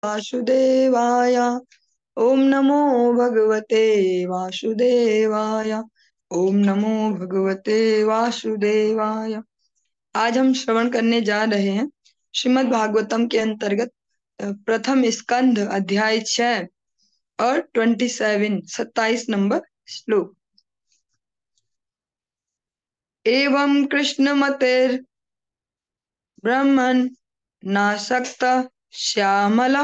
वासुदेवाय। ओम नमो भगवते वासुदेवाय। ओम नमो भगवते वासुदेवाय। आज हम श्रवण करने जा रहे हैं श्रीमद् भागवतम के अंतर्गत प्रथम स्कंध अध्याय 6 और 27 नंबर श्लोक। एवं कृष्ण मतेर ब्रह्मन् नासक्त श्यामला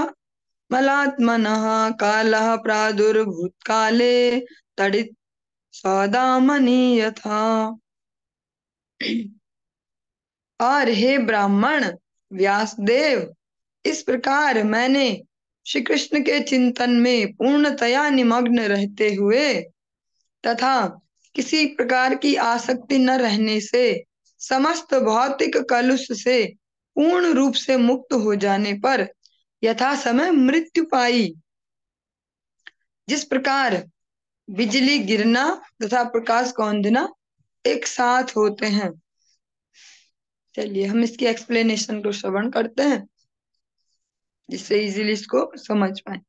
मलात्मनः कालः प्रादुर्भूतकाले तडित् सौदामनि यथा। और हे ब्राह्मण व्यासदेव, इस प्रकार मैंने श्री कृष्ण के चिंतन में पूर्णतया निमग्न रहते हुए तथा किसी प्रकार की आसक्ति न रहने से समस्त भौतिक कलुष से पूर्ण रूप से मुक्त हो जाने पर यथा समय मृत्यु पाई। जिस प्रकार बिजली गिरना तथा प्रकाश कौंधना एक साथ होते हैं। चलिए हम इसकी एक्सप्लेनेशन को श्रवण करते हैं जिससे इजीली इसको समझ पाए।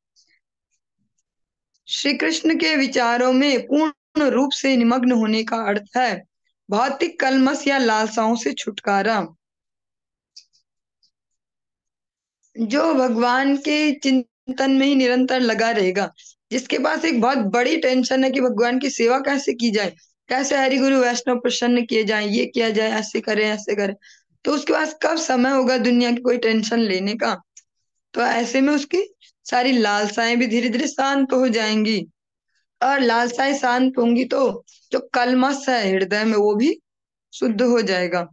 श्री कृष्ण के विचारों में पूर्ण रूप से निमग्न होने का अर्थ है भौतिक कलमश या लालसाओं से छुटकारा। जो भगवान के चिंतन में ही निरंतर लगा रहेगा, जिसके पास एक बहुत बड़ी टेंशन है कि भगवान की सेवा कैसे की जाए, कैसे हरि गुरु वैष्णव प्रसन्न किए जाए, ये किया जाए, ऐसे करें ऐसे करें, तो उसके पास कब समय होगा दुनिया की कोई टेंशन लेने का। तो ऐसे में उसकी सारी लालसाएं भी धीरे धीरे शांत हो जाएंगी और लालसाएं शांत होंगी तो जो कलमश है हृदय में वो भी शुद्ध हो जाएगा।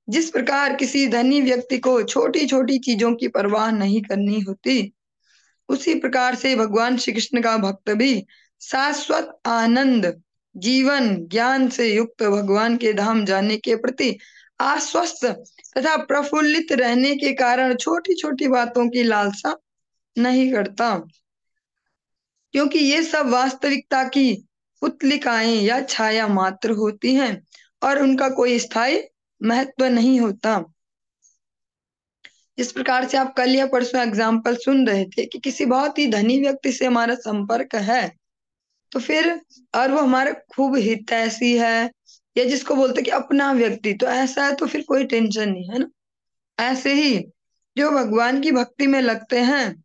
जिस प्रकार किसी धनी व्यक्ति को छोटी छोटी चीजों की परवाह नहीं करनी होती, उसी प्रकार से भगवान श्री कृष्ण का भक्त भी शाश्वत आनंद जीवन ज्ञान से युक्त भगवान के धाम जाने के प्रति आश्वस्त तथा प्रफुल्लित रहने के कारण छोटी छोटी बातों की लालसा नहीं करता, क्योंकि ये सब वास्तविकता की पुतलिकाएं या छाया मात्र होती हैं और उनका कोई स्थायी महत्व नहीं होता। जिस प्रकार से आप कल या परसों एग्जाम्पल सुन रहे थे कि किसी बहुत ही धनी व्यक्ति से हमारा संपर्क है तो फिर और वो हमारा खूब हितैषी है या जिसको बोलते कि अपना व्यक्ति, तो ऐसा है तो फिर कोई टेंशन नहीं है ना। ऐसे ही जो भगवान की भक्ति में लगते हैं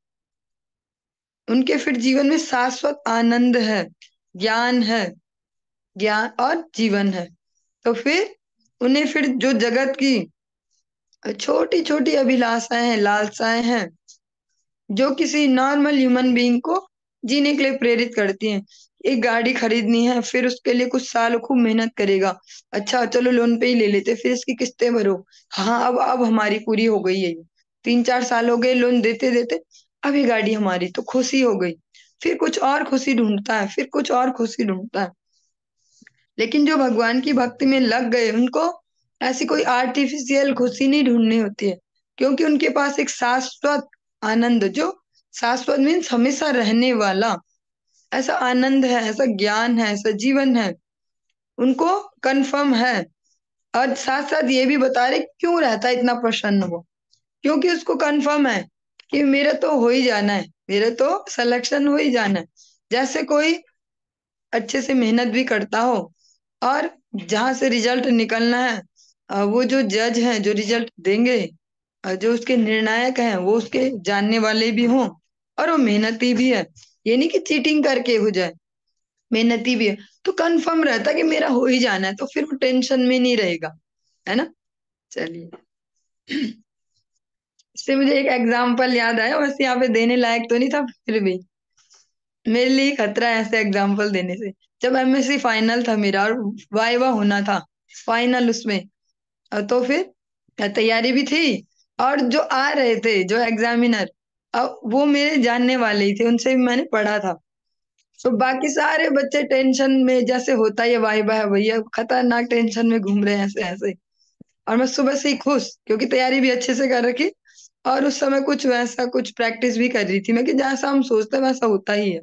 उनके फिर जीवन में शाश्वत आनंद है, ज्ञान है, ज्ञान और जीवन है। तो फिर उन्हें फिर जो जगत की छोटी छोटी अभिलाषाएं हैं, लालसाएं हैं, जो किसी नॉर्मल ह्यूमन बीइंग को जीने के लिए प्रेरित करती हैं। एक गाड़ी खरीदनी है, फिर उसके लिए कुछ साल खूब मेहनत करेगा, अच्छा चलो लोन पे ही ले लेते, फिर इसकी किस्तें भरो, हाँ अब हमारी पूरी हो गई है, 3-4 साल हो गए लोन देते देते, अब ये गाड़ी हमारी, तो खुशी हो गई। फिर कुछ और खुशी ढूंढता है, फिर कुछ और खुशी ढूंढता है। लेकिन जो भगवान की भक्ति में लग गए उनको ऐसी कोई आर्टिफिशियल खुशी नहीं ढूंढनी होती है, क्योंकि उनके पास एक शाश्वत आनंद, जो शाश्वत मीन्स हमेशा रहने वाला ऐसा आनंद है, ऐसा ज्ञान है, ऐसा जीवन है, उनको कंफर्म है। और साथ साथ ये भी बता रहे क्यों रहता है इतना प्रसन्न वो, क्योंकि उसको कंफर्म है कि मेरा तो हो ही जाना है, मेरा तो सिलेक्शन हो ही जाना है। जैसे कोई अच्छे से मेहनत भी करता हो और जहां से रिजल्ट निकलना है, वो जो जज हैं जो रिजल्ट देंगे, जो उसके निर्णायक हैं वो उसके जानने वाले भी हों और वो मेहनती भी है, ये नहीं कि चीटिंग करके हो जाए, मेहनती भी है, तो कंफर्म रहता है कि मेरा हो ही जाना है, तो फिर वो टेंशन में नहीं रहेगा, है ना। चलिए इससे मुझे एक एग्जाम्पल याद आया, वैसे यहाँ पे देने लायक तो नहीं था, फिर भी मेरे लिए खतरा है ऐसे एग्जाम्पल देने से। जब एमएससी फाइनल था मेरा और वाइवा होना था फाइनल उसमें, तो फिर तैयारी भी थी और जो आ रहे थे जो एग्जामिनर, अब वो मेरे जानने वाले ही थे, उनसे भी मैंने पढ़ा था। तो बाकी सारे बच्चे टेंशन में, जैसे होता है ये वाइवा है भैया, खतरनाक टेंशन में घूम रहे हैं ऐसे ऐसे, और मैं सुबह से ही खुश क्योंकि तैयारी भी अच्छे से कर रखी और उस समय कुछ वैसा कुछ प्रैक्टिस भी कर रही थी मैं कि जैसा हम सोचते हैं वैसा होता ही है,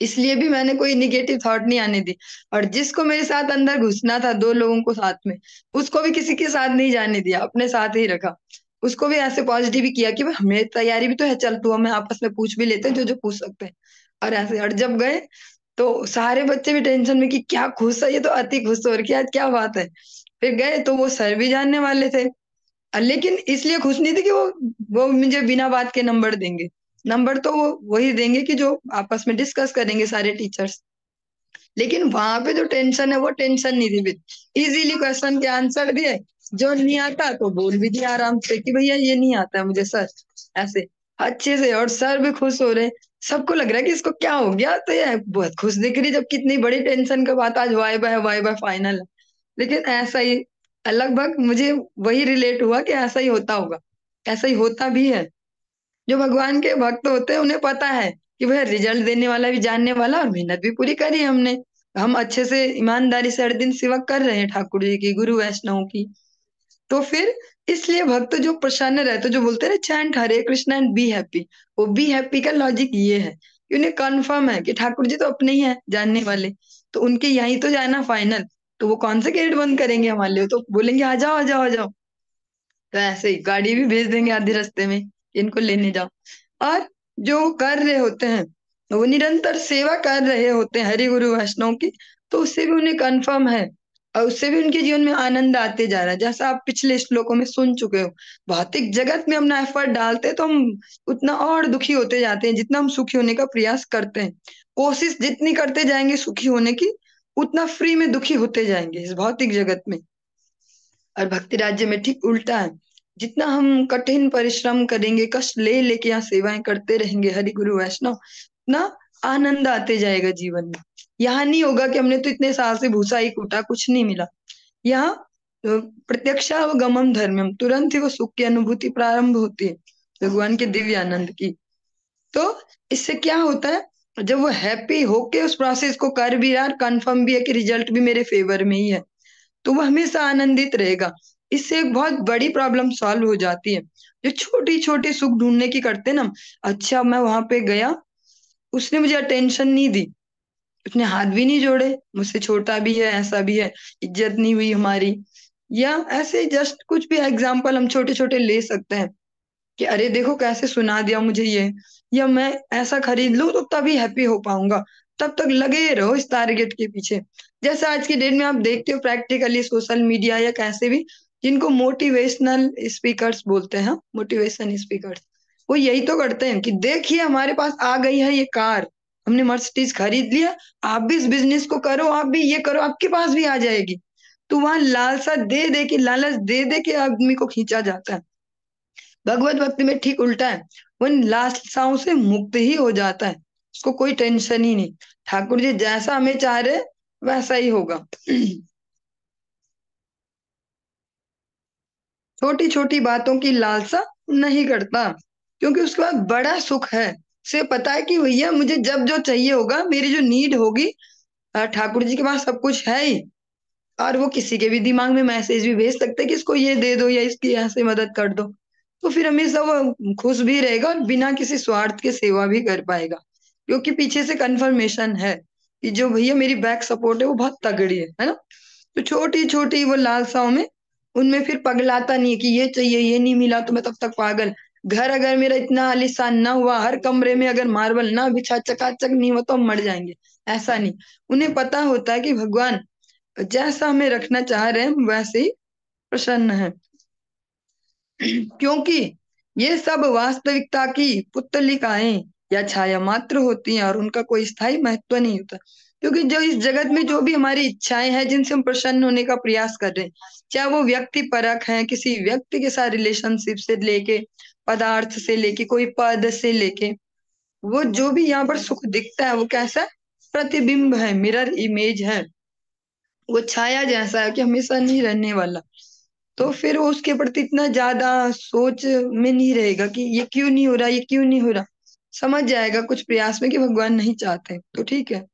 इसलिए भी मैंने कोई निगेटिव थॉट नहीं आने दी। और जिसको मेरे साथ अंदर घुसना था 2 लोगों को साथ में, उसको भी किसी के साथ नहीं जाने दिया, अपने साथ ही रखा। उसको भी ऐसे पॉजिटिव ही किया कि भाई हमें तैयारी भी तो है, चल तू हमें आपस में पूछ भी लेते हैं जो जो पूछ सकते हैं। और ऐसे, और जब गए तो सारे बच्चे भी टेंशन में कि क्या खुश है, ये तो अति खुश हो रही है, आज क्या बात है। फिर गए तो वो सर भी जानने वाले थे। लेकिन इसलिए खुश नहीं थे कि वो मुझे बिना बात के नंबर देंगे। नंबर तो वो वही देंगे कि जो आपस में डिस्कस करेंगे सारे टीचर्स। लेकिन वहां पे जो टेंशन है वो टेंशन नहीं थी। इजीली क्वेश्चन के आंसर दिए, जो नहीं आता तो बोल भी दिया आराम से कि भैया ये नहीं आता है मुझे सर, ऐसे अच्छे से। और सर भी खुश हो रहे, सबको लग रहा है कि इसको क्या हो गया, तो ये बहुत खुश दिख रही, जब कितनी बड़ी टेंशन का बात, आज वाइवा है, वाइवा फाइनल है। लेकिन ऐसा ही लगभग मुझे वही रिलेट हुआ कि ऐसा ही होता होगा, ऐसा ही होता भी है। जो भगवान के भक्त होते हैं उन्हें पता है कि भैया रिजल्ट देने वाला भी जानने वाला, और मेहनत भी पूरी करी हमने। हम अच्छे से ईमानदारी से हर दिन सेवा कर रहे हैं ठाकुर जी की, गुरु वैष्णव की। तो फिर इसलिए भक्त जो प्रसन्न रहते, जो बोलते हैं ना chant Hare Krishna and be happy, वो बी हैप्पी का लॉजिक ये है कि उन्हें कंफर्म है कि ठाकुर जी तो अपने ही है जानने वाले, तो उनके यहीं तो जाना फाइनल। तो वो कौन से गेट बंद करेंगे हमारे लिए, तो बोलेंगे आ जाओ आ जाओ आ जाओ। तो ऐसे ही गाड़ी भी भेज देंगे आधे रास्ते में कि इनको लेने जाओ। और जो कर रहे होते हैं वो निरंतर सेवा कर रहे होते हैं हरि गुरु वैष्णव की, तो उससे भी उन्हें कंफर्म है, और उससे भी उनके जीवन में आनंद आते जा रहा है। जैसा आप पिछले श्लोकों में सुन चुके हो, भौतिक जगत में अपना एफर्ट डालते हैं तो हम उतना और दुखी होते जाते हैं जितना हम सुखी होने का प्रयास करते हैं। कोशिश जितनी करते जाएंगे सुखी होने की, उतना फ्री में दुखी होते जाएंगे इस भौतिक जगत में। और भक्ति राज्य में ठीक उल्टा है, जितना हम कठिन परिश्रम करेंगे, कष्ट ले लेके यहाँ सेवाएं करते रहेंगे हरि गुरु वैष्णव, उतना आनंद आते जाएगा जीवन में। यहाँ नहीं होगा कि हमने तो इतने साल से भूसा ही कूटा, कुछ नहीं मिला। यहाँ प्रत्यक्षावगमम धर्मम, तुरंत ही वो सुख की अनुभूति प्रारंभ होती है भगवान के दिव्य आनंद की। तो इससे क्या होता है, जब वो हैप्पी होके उस प्रोसेस को कर भी रहा है, कंफर्म भी है कि रिजल्ट भी मेरे फेवर में ही है, तो वो हमेशा आनंदित रहेगा। इससे एक बहुत बड़ी प्रॉब्लम सॉल्व हो जाती है, जो छोटी छोटी सुख ढूंढने की करते हैं ना। अच्छा मैं वहां पे गया, उसने मुझे अटेंशन नहीं दी, उसने हाथ भी नहीं जोड़े, मुझसे छोटा भी है, ऐसा भी है, इज्जत नहीं हुई हमारी, या ऐसे जस्ट कुछ भी एग्जाम्पल हम छोटे छोटे ले सकते हैं कि अरे देखो कैसे सुना दिया मुझे ये, या मैं ऐसा खरीद लूं तो तभी हैप्पी हो पाऊंगा। तब तक लगे रहो इस टारगेट के पीछे। जैसे आज की डेट में आप देखते हो प्रैक्टिकली सोशल मीडिया या कैसे भी, जिनको मोटिवेशनल स्पीकर्स बोलते हैं, मोटिवेशन स्पीकर्स, वो यही तो करते हैं कि देखिए हमारे पास आ गई है ये कार, हमने मर्सिडीज खरीद लिया, आप भी इस बिजनेस को करो, आप भी ये करो, आपके पास भी आ जाएगी। तो वहां लालसा दे दे के, लालच दे दे के आदमी को खींचा जाता है। भगवत भक्ति में ठीक उल्टा है, वो इन लालसाओं से मुक्त ही हो जाता है, उसको कोई टेंशन ही नहीं। ठाकुर जी जैसा हमें चाह रहे वैसा ही होगा। छोटी छोटी बातों की लालसा नहीं करता, क्योंकि उसके बाद बड़ा सुख है। उसे पता है कि भैया मुझे जब जो चाहिए होगा, मेरी जो नीड होगी, ठाकुर जी के पास सब कुछ है ही। और वो किसी के भी दिमाग में मैसेज भी भेज सकते हैं कि इसको ये दे दो या इसकी ऐसे मदद कर दो। तो फिर हमेशा वो खुश भी रहेगा और बिना किसी स्वार्थ के सेवा भी कर पाएगा, क्योंकि पीछे से कंफर्मेशन है कि जो भैया मेरी बैक सपोर्ट है वो बहुत तगड़ी है ना। तो छोटी छोटी वो लालसाओं में, उनमें फिर पगलाता नहीं है कि ये चाहिए, ये नहीं मिला तो मैं तब तक पागल। घर अगर मेरा इतना आलीशान ना हुआ, हर कमरे में अगर मार्बल ना बिछा, चकाचक नहीं हुआ, तो हम मर जाएंगे, ऐसा नहीं। उन्हें पता होता है कि भगवान जैसा हमें रखना चाह रहे हैं हम वैसे ही प्रसन्न है। क्योंकि ये सब वास्तविकता की पुतलिकाएं या छाया मात्र होती हैं, और उनका कोई स्थायी महत्व नहीं होता। क्योंकि जो इस जगत में जो भी हमारी इच्छाएं हैं, जिनसे हम प्रसन्न होने का प्रयास कर रहे हैं, चाहे वो व्यक्ति परक है, किसी व्यक्ति के साथ रिलेशनशिप से लेके, पदार्थ से लेके, कोई पद से लेके, वो जो भी यहाँ पर सुख दिखता है वो कैसा है, प्रतिबिंब है, मिरर इमेज है। वो छाया जैसा है कि हमेशा नहीं रहने वाला। तो फिर वो उसके प्रति इतना ज्यादा सोच में नहीं रहेगा कि ये क्यों नहीं हो रहा, ये क्यों नहीं हो रहा। समझ जाएगा कुछ प्रयास में कि भगवान नहीं चाहते, तो ठीक है।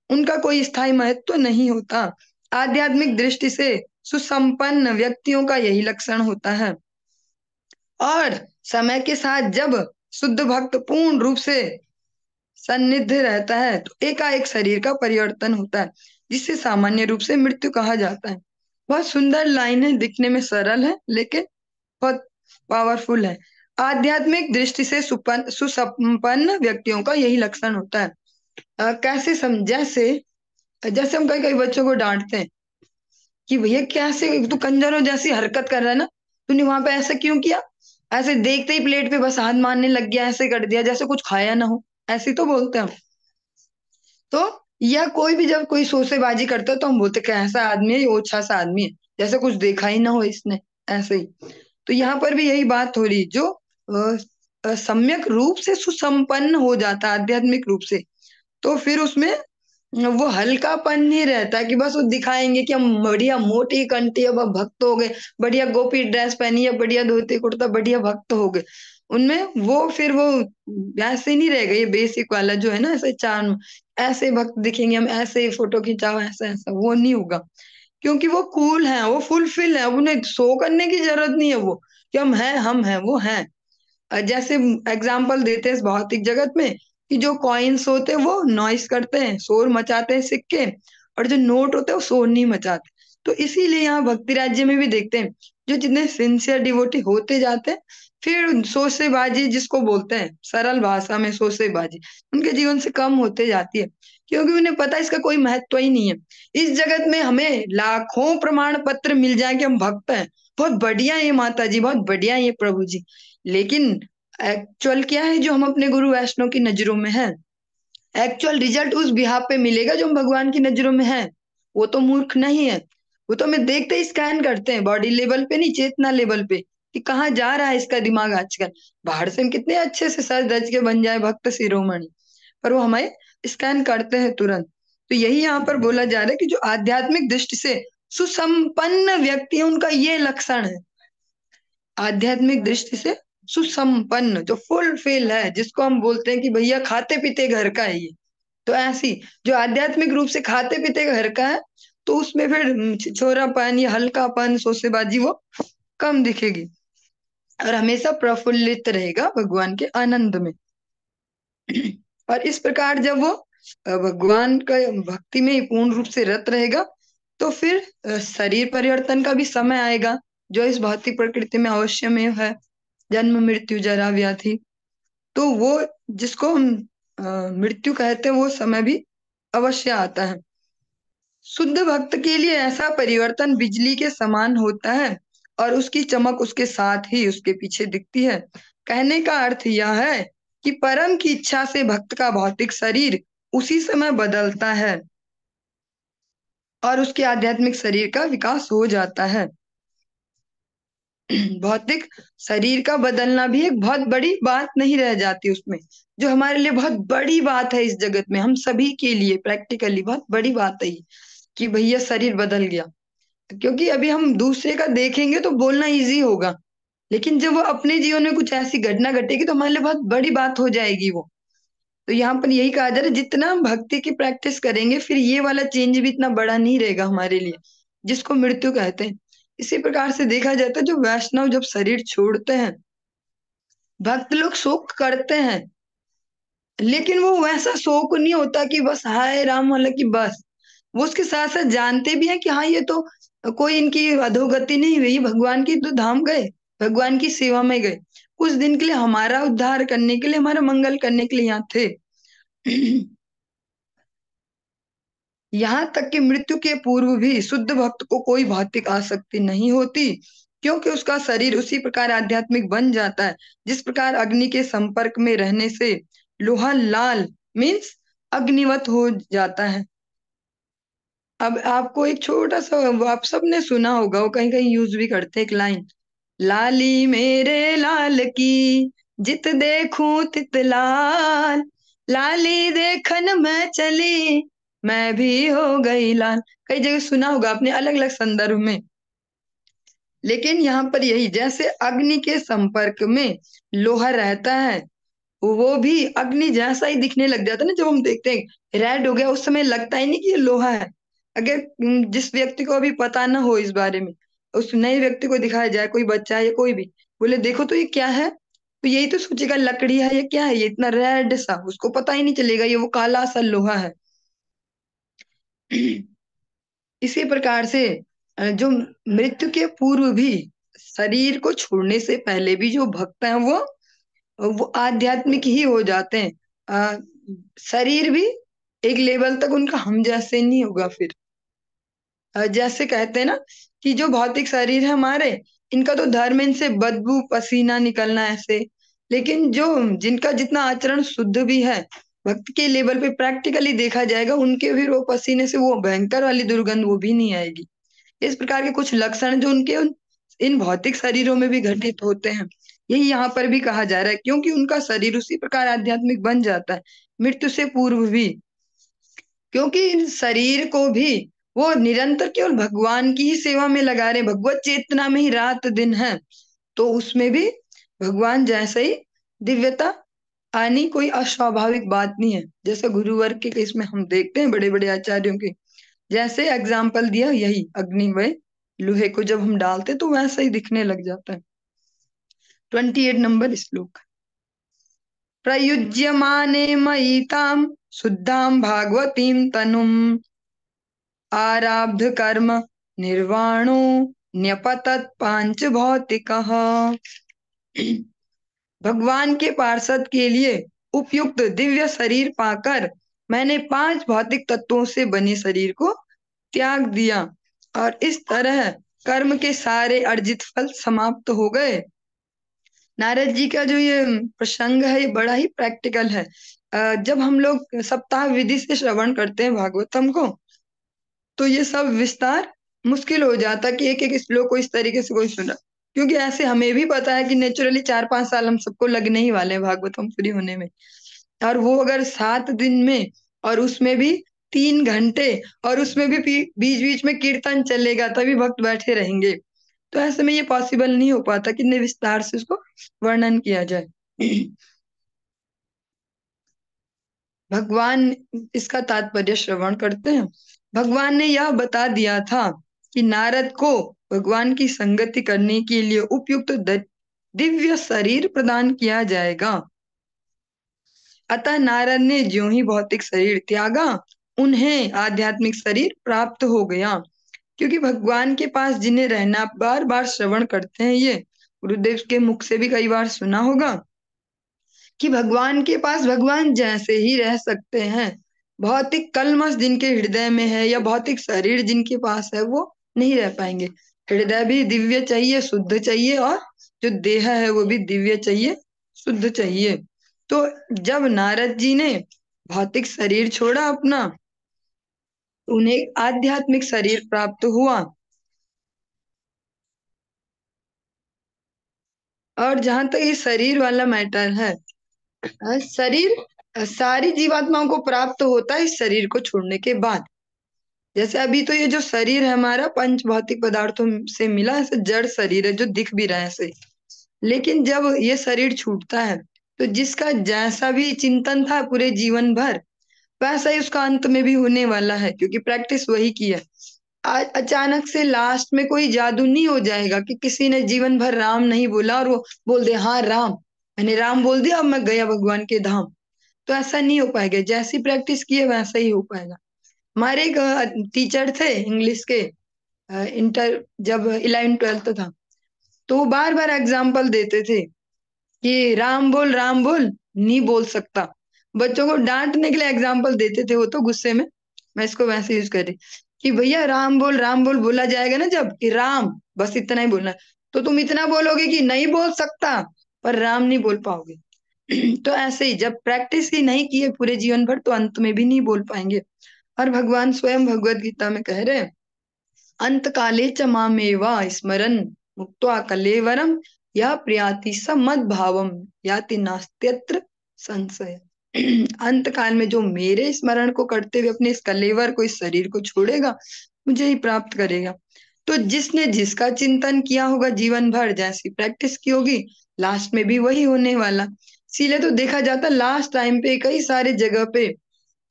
उनका कोई स्थायी महत्व तो नहीं होता। आध्यात्मिक दृष्टि से सुसंपन्न व्यक्तियों का यही लक्षण होता है। और समय के साथ जब शुद्ध भक्त पूर्ण रूप से सन्निध रहता है, तो एकाएक शरीर का परिवर्तन होता है, जिसे सामान्य रूप से मृत्यु कहा जाता है। बहुत सुंदर लाइन है, दिखने में सरल है, लेकिन बहुत पावरफुल है। आध्यात्मिक दृष्टि से सुसंपन्न व्यक्तियों का यही लक्षण होता है। कैसे जैसे जैसे हम कई कई बच्चों को डांटते हैं कि भैया कैसे तू कंजरों जैसी हरकत कर रहा है ना, तूने वहां पे ऐसा क्यों किया, ऐसे देखते ही प्लेट पे बस हाथ मारने लग गया, ऐसे कर दिया जैसे कुछ खाया ना हो, ऐसे ही तो बोलते हैं हम। तो या कोई भी जब कोई शोसेबाजी करता है तो हम बोलते हैं, कैसा आदमी है ये, ओछा सा आदमी है, जैसे कुछ देखा ही ना हो इसने, ऐसे ही। तो यहाँ पर भी यही बात हो रही, जो सम्यक रूप से सुसंपन्न हो जाता है आध्यात्मिक रूप से, तो फिर उसमें वो हल्कापन नहीं रहता कि बस वो दिखाएंगे कि हम बढ़िया मोटी कंठी अब भक्त हो गए, बढ़िया गोपी ड्रेस पहनी है, बढ़िया धोती कुर्ता, बढ़िया भक्त हो गए। उनमें वो फिर वो ऐसे नहीं रहेगा, ये बेसिक वाला जो है ना, ऐसे चार्म, ऐसे भक्त दिखेंगे हम, ऐसे फोटो खिंचाओ, ऐसा ऐसा, वो नहीं होगा। क्योंकि वो कूल है, वो फुलफिल है, उन्हें शो करने की जरूरत नहीं है वो कि हम हैं, वो हैं। जैसे एग्जाम्पल देते हैं इस भौतिक जगत में कि जो कॉइन्स होते हैं वो नॉइस करते हैं, शोर मचाते हैं सिक्के, और जो नोट होते हैं वो शोर नहीं मचाते। तो इसीलिए यहाँ भक्ति राज्य में भी देखते हैं, जो जितने सिंसियर डिवोटी होते जाते हैं, फिर शोषेबाजी जिसको बोलते हैं सरल भाषा में शोषेबाजी, उनके जीवन से कम होते जाती है, क्योंकि उन्हें पता है इसका कोई महत्व ही नहीं है। इस जगत में हमें लाखों प्रमाण पत्र मिल जाए कि हम भक्त हैं, बहुत बढ़िया है ये माता जी, बहुत बढ़िया है ये प्रभु जी, लेकिन एक्चुअल क्या है जो हम अपने गुरु वैष्णव की नजरों में है, एक्चुअल रिजल्ट उस बिहाफ पे मिलेगा जो हम भगवान की नजरों में है। वो तो मूर्ख नहीं है, वो तो हमें देखते ही स्कैन करते हैं, बॉडी लेवल पे नहीं, चेतना लेवल पे, कि कहाँ जा रहा है इसका दिमाग आजकल। बाहर से हम कितने अच्छे से सज धज के बन जाए भक्त शिरोमणि, पर वो हमें स्कैन करते हैं तुरंत। तो यही यहाँ पर बोला जा रहा है कि जो आध्यात्मिक दृष्टि से सुसंपन्न व्यक्ति है उनका ये लक्षण है, आध्यात्मिक दृष्टि से सुसंपन्न, जो फुलफिल है, जिसको हम बोलते हैं कि भैया खाते पीते घर का है ये। तो ऐसी जो आध्यात्मिक रूप से खाते पीते घर का है, तो उसमें फिर छोरापन या हल्कापन शोसेबाजी वो कम दिखेगी, और हमेशा प्रफुल्लित रहेगा भगवान के आनंद में। और इस प्रकार जब वो भगवान का भक्ति में ही पूर्ण रूप से रत रहेगा, तो फिर शरीर परिवर्तन का भी समय आएगा, जो इस भौतिक प्रकृति में अवश्य में है, जन्म मृत्यु जरा व्याधि। तो वो जिसको हम मृत्यु कहते हैं, वो समय भी अवश्य आता है। शुद्ध भक्त के लिए ऐसा परिवर्तन बिजली के समान होता है, और उसकी चमक उसके साथ ही उसके पीछे दिखती है। कहने का अर्थ यह है कि परम की इच्छा से भक्त का भौतिक शरीर उसी समय बदलता है, और उसके आध्यात्मिक शरीर का विकास हो जाता है। भौतिक शरीर का बदलना भी एक बहुत बड़ी बात नहीं रह जाती उसमें, जो हमारे लिए बहुत बड़ी बात है इस जगत में, हम सभी के लिए प्रैक्टिकली बहुत बड़ी बात है ये, कि भैया शरीर बदल गया। क्योंकि अभी हम दूसरे का देखेंगे तो बोलना इजी होगा, लेकिन जब वो अपने जीवन में कुछ ऐसी घटना घटेगी तो हमारे लिए बहुत बड़ी बात हो जाएगी वो। तो यहाँ पर यही कहा जा रहा है, जितना हम भक्ति की प्रैक्टिस करेंगे फिर ये वाला चेंज भी इतना बड़ा नहीं रहेगा हमारे लिए, जिसको मृत्यु कहते हैं। इसी प्रकार से देखा जाता है, जो वैष्णव जब शरीर छोड़ते हैं, भक्त लोग शोक करते हैं, लेकिन वो वैसा शोक नहीं होता कि बस हाय राम वाला की बस, वो उसके साथ साथ जानते भी हैं कि हाँ ये तो कोई इनकी अधोगति नहीं हुई, भगवान की तो धाम गए, भगवान की सेवा में गए, कुछ दिन के लिए हमारा उद्धार करने के लिए, हमारा मंगल करने के लिए यहाँ थे। यहाँ तक कि मृत्यु के पूर्व भी शुद्ध भक्त को कोई भौतिक आसक्ति नहीं होती, क्योंकि उसका शरीर उसी प्रकार आध्यात्मिक बन जाता है, जिस प्रकार अग्नि के संपर्क में रहने से लोहा लाल मीन्स अग्निवत हो जाता है। अब आपको एक छोटा सा, वो आप सबने सुना होगा, वो कहीं कहीं यूज भी करते हैं एक लाइन, लाली मेरे लाल की जित देखूं तित लाल, लाली देखन मैं चली मैं भी हो गई लाल। कई जगह सुना होगा आपने अलग अलग संदर्भ में। लेकिन यहाँ पर यही, जैसे अग्नि के संपर्क में लोहा रहता है, वो भी अग्नि जैसा ही दिखने लग जाता है ना, जब हम देखते हैं रेड हो गया उस समय लगता ही नहीं कि ये लोहा है। अगर जिस व्यक्ति को अभी पता ना हो इस बारे में, उस नए व्यक्ति को दिखाया जाए, कोई बच्चा है या कोई भी, बोले देखो तो ये क्या है, तो यही तो सोचेगा लकड़ी है, ये क्या है, ये इतना रेड सा, उसको पता ही नहीं चलेगा ये वो काला सा लोहा है। इसी प्रकार से जो मृत्यु के पूर्व भी शरीर को छोड़ने से पहले भी जो भक्त हैं वो आध्यात्मिक ही हो जाते हैं। अ, शरीर भी एक लेवल तक उनका हम जैसे नहीं होगा फिर। जैसे कहते हैं ना कि जो भौतिक शरीर है हमारे, इनका तो धर्म, इनसे बदबू पसीना निकलना ऐसे, लेकिन जो जिनका जितना आचरण शुद्ध भी है, भक्त के लेवल पे प्रैक्टिकली देखा जाएगा, उनके फिर वो पसीने से वो भयंकर वाली दुर्गंध वो भी नहीं आएगी। इस प्रकार के कुछ लक्षण जो उनके इन भौतिक शरीरों में भी घटित होते हैं, यही यहाँ पर भी कहा जा रहा है, क्योंकि उनका शरीर उसी प्रकार आध्यात्मिक बन जाता है मृत्यु से पूर्व भी। क्योंकि इन शरीर को भी वो निरंतर केवल भगवान की ही सेवा में लगा रहे, भगवत चेतना में ही रात दिन है, तो उसमें भी भगवान जैसे ही दिव्यता आनी कोई अस्वाभाविक बात नहीं है। जैसे गुरुवर के केस में हम देखते हैं बड़े बड़े आचार्यों के, जैसे एग्जाम्पल दिया यही अग्नि में लोहे को जब हम डालते तो वैसा ही दिखने लग जाता है। 28 नंबर श्लोक। प्रयुज्यमाने मयिताम शुद्धाम भागवतीम तनुम आराब्ध कर्म निर्वाणो न्यपतत पांच भौतिकः। भगवान के पार्षद के लिए उपयुक्त दिव्य शरीर पाकर मैंने 5 भौतिक तत्वों से बने शरीर को त्याग दिया, और इस तरह कर्म के सारे अर्जित फल समाप्त हो गए। नारद जी का जो ये प्रसंग है, ये बड़ा ही प्रैक्टिकल है। जब हम लोग सप्ताह विधि से श्रवण करते हैं भागवतम को, तो ये सब विस्तार मुश्किल हो जाता कि एक एक श्लोक को इस तरीके से कोई सुना, क्योंकि ऐसे हमें भी पता है कि नेचुरली 4-5 साल हम सबको लगने ही वाले हैं भागवतम पूरी होने में, और वो अगर 7 दिन में, और उसमें भी 3 घंटे, और उसमें भी बीच बीच में कीर्तन चलेगा तभी भक्त बैठे रहेंगे, तो ऐसे में ये पॉसिबल नहीं हो पाता कितने विस्तार से उसको वर्णन किया जाए। भगवान, इसका तात्पर्य श्रवण करते हैं। भगवान ने यह बता दिया था कि नारद को भगवान की संगति करने के लिए उपयुक्त दिव्य शरीर प्रदान किया जाएगा। अतः नारद ने ज्यों ही भौतिक शरीर त्यागा, उन्हें आध्यात्मिक शरीर प्राप्त हो गया। क्योंकि भगवान के पास जिन्हें रहना, बार बार श्रवण करते हैं, ये गुरुदेव के मुख से भी कई बार सुना होगा कि भगवान के पास भगवान जैसे ही रह सकते हैं। भौतिक कलमश जिनके हृदय में है, या भौतिक शरीर जिनके पास है, वो नहीं रह पाएंगे। हृदय भी दिव्य चाहिए, शुद्ध चाहिए, और जो देह है वो भी दिव्य चाहिए, शुद्ध चाहिए। तो जब नारद जी ने भौतिक शरीर छोड़ा अपना, उन्हें आध्यात्मिक शरीर प्राप्त हुआ। और जहां तक ये शरीर वाला मैटर है, शरीर सारी जीवात्माओं को प्राप्त होता है इस शरीर को छोड़ने के बाद। जैसे अभी तो ये जो शरीर है हमारा पंच भौतिक पदार्थों से मिला, ऐसे जड़ शरीर है जो दिख भी रहा है ऐसे, लेकिन जब ये शरीर छूटता है, तो जिसका जैसा भी चिंतन था पूरे जीवन भर, वैसा ही उसका अंत में भी होने वाला है, क्योंकि प्रैक्टिस वही की है। आज अचानक से लास्ट में कोई जादू नहीं हो जाएगा कि किसी ने जीवन भर राम नहीं बोला और वो बोल दे हाँ राम, मैंने राम बोल दिया, अब मैं गया भगवान के धाम। तो ऐसा नहीं हो पाएगा, जैसी प्रैक्टिस की है वैसा ही हो पाएगा। हमारे एक टीचर थे इंग्लिश के, इंटर जब 11th-12th था, तो वो बार बार एग्जाम्पल देते थे कि राम बोल नहीं बोल सकता। बच्चों को डांटने के लिए एग्जाम्पल देते थे वो, तो गुस्से में मैं इसको वैसे यूज कर रही कि भैया राम बोल बोला जाएगा ना जब, कि राम बस इतना ही बोलना है, तो तुम इतना बोलोगे कि नहीं बोल सकता, पर राम नहीं बोल पाओगे। तो ऐसे ही जब प्रैक्टिस ही नहीं की है पूरे जीवन भर, तो अंत में भी नहीं बोल पाएंगे। और भगवान स्वयं भगवत गीता में कह रहे हैं, अंत काले च मामेवा स्मरन मुक्त्वा कलेवरम यह प्रियाति स मद भावम याति नास्त्यत्र संशय। अंत काल में जो मेरे स्मरण को करते हुए अपने इस कलेवर को, इस शरीर को छोड़ेगा, मुझे ही प्राप्त करेगा। तो जिसने जिसका चिंतन किया होगा जीवन भर, जैसी प्रैक्टिस की होगी, लास्ट में भी वही होने वाला। इसीलिए तो देखा जाता लास्ट टाइम पे कई सारे जगह पे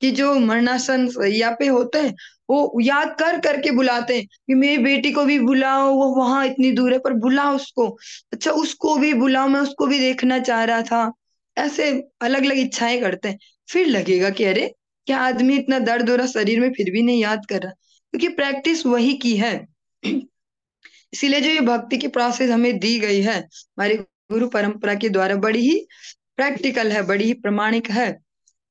कि जो मरणासन सैया पे होते हैं, वो याद कर करके बुलाते हैं कि मेरी बेटी को भी बुलाओ, वो वहां इतनी दूर है पर बुलाओ उसको, अच्छा उसको भी बुलाओ, मैं उसको भी देखना चाह रहा था। ऐसे अलग अलग इच्छाएं करते हैं। फिर लगेगा कि अरे क्या आदमी इतना दर्द हो रहा शरीर में फिर भी नहीं याद कर रहा, क्योंकि प्रैक्टिस वही की है। इसीलिए जो ये भक्ति की प्रोसेस हमें दी गई है हमारी गुरु परंपरा के द्वारा, बड़ी ही प्रैक्टिकल है, बड़ी ही प्रामाणिक है।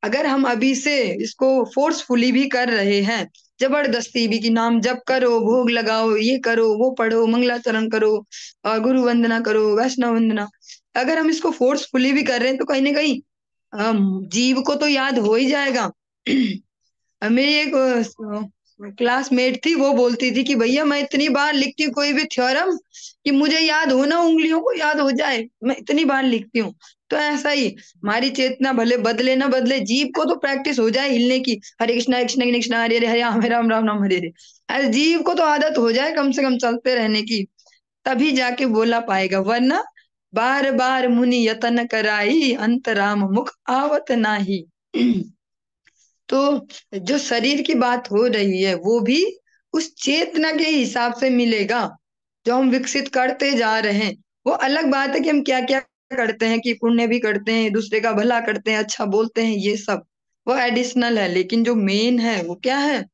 अगर हम अभी से इसको फोर्सफुली भी कर रहे हैं, जबरदस्ती भी, कि नाम जप करो, भोग लगाओ, ये करो, वो पढ़ो, मंगलाचरण करो और गुरु वंदना करो, वैष्णव वंदना, अगर हम इसको फोर्सफुली भी कर रहे हैं तो कहीं ना कहीं जीव को तो याद हो ही जाएगा। मेरी एक क्लासमेट थी, वो बोलती थी कि भैया मैं इतनी बार लिखती हूँ कोई भी थ्योरम कि मुझे याद हो ना, उंगलियों को याद हो जाए, मैं इतनी बार लिखती हूँ। तो ऐसा ही हमारी चेतना भले बदले ना बदले, जीव को तो प्रैक्टिस हो जाए हिलने की, हरे कृष्णा कृष्ण कृष्ण हरे हरे हरे राम राम राम राम हरे हरे, ऐसे जीव को तो आदत हो जाए कम से कम चलते रहने की, तभी जाके बोला पाएगा, वरना बार बार मुनि यतन कराई, अंतराम मुख आवत नाही। तो जो शरीर की बात हो रही है वो भी उस चेतना के हिसाब से मिलेगा जो हम विकसित करते जा रहे हैं। वो अलग बात है कि हम क्या क्या करते हैं, कि पुण्य भी करते हैं, दूसरे का भला करते हैं, अच्छा बोलते हैं, ये सब वो एडिशनल है, लेकिन जो मेन है वो क्या है,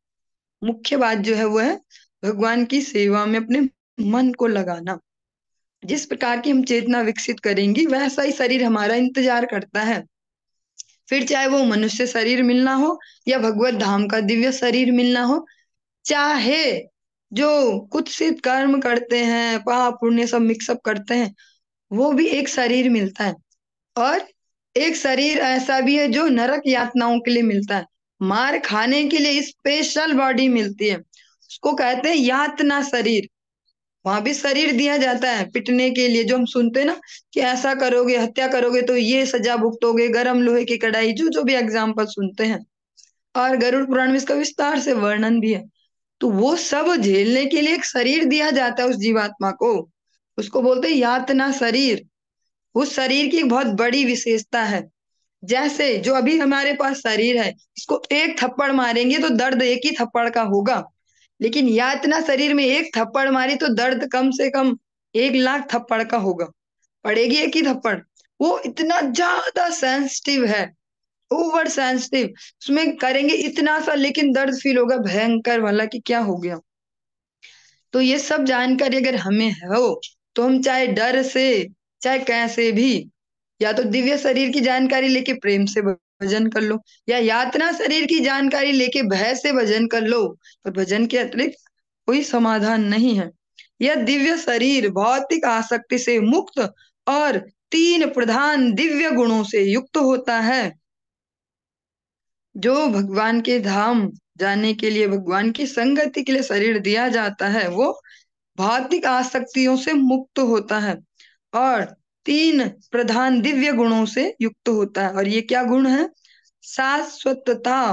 मुख्य बात जो है वो है भगवान की सेवा में अपने मन को लगाना। जिस प्रकार की हम चेतना विकसित करेंगी वैसा ही शरीर हमारा इंतजार करता है। फिर चाहे वो मनुष्य शरीर मिलना हो या भगवत धाम का दिव्य शरीर मिलना हो, चाहे जो कुत्सित कर्म करते हैं, पाप पुण्य सब मिक्सअप करते हैं, वो भी एक शरीर मिलता है। और एक शरीर ऐसा भी है जो नरक यातनाओं के लिए मिलता है, मार खाने के लिए स्पेशल बॉडी मिलती है, उसको कहते हैं यातना शरीर। वहां भी शरीर दिया जाता है पिटने के लिए, जो हम सुनते हैं ना कि ऐसा करोगे, हत्या करोगे तो ये सजा भुगतोगे, गरम लोहे की कढ़ाई, जो जो भी एग्जाम्पल सुनते हैं। और गरुड़ पुराण में इसका विस्तार से वर्णन भी है। तो वो सब झेलने के लिए एक शरीर दिया जाता है उस जीवात्मा को, उसको बोलते हैं यातना शरीर। उस शरीर की एक बहुत बड़ी विशेषता है, जैसे जो अभी हमारे पास शरीर है, इसको एक थप्पड़ मारेंगे तो दर्द एक ही थप्पड़ का होगा, लेकिन यातना शरीर में एक थप्पड़ मारी तो दर्द कम से कम 1 लाख थप्पड़ का होगा, पड़ेगी एक ही थप्पड़। वो इतना ज्यादा सेंसिटिव है, ओवर सेंसिटिव, उसमें करेंगे इतना सा लेकिन दर्द फील होगा भयंकर वाला कि क्या हो गया। तो ये सब जानकारी अगर हमें हो तो हम चाहे डर से, चाहे कैसे भी, या तो दिव्य शरीर की जानकारी लेके प्रेम से भजन कर लो, या यातना शरीर की जानकारी लेके भय से भजन कर लो, पर भजन के अतिरिक्त कोई समाधान नहीं है। यह दिव्य शरीर भौतिक आसक्ति से मुक्त और 3 प्रधान दिव्य गुणों से युक्त होता है। जो भगवान के धाम जाने के लिए, भगवान की संगति के लिए शरीर दिया जाता है, वो भौतिक आसक्तियों से मुक्त होता है और 3 प्रधान दिव्य गुणों से युक्त होता है। और ये क्या गुण है? शाश्वतता,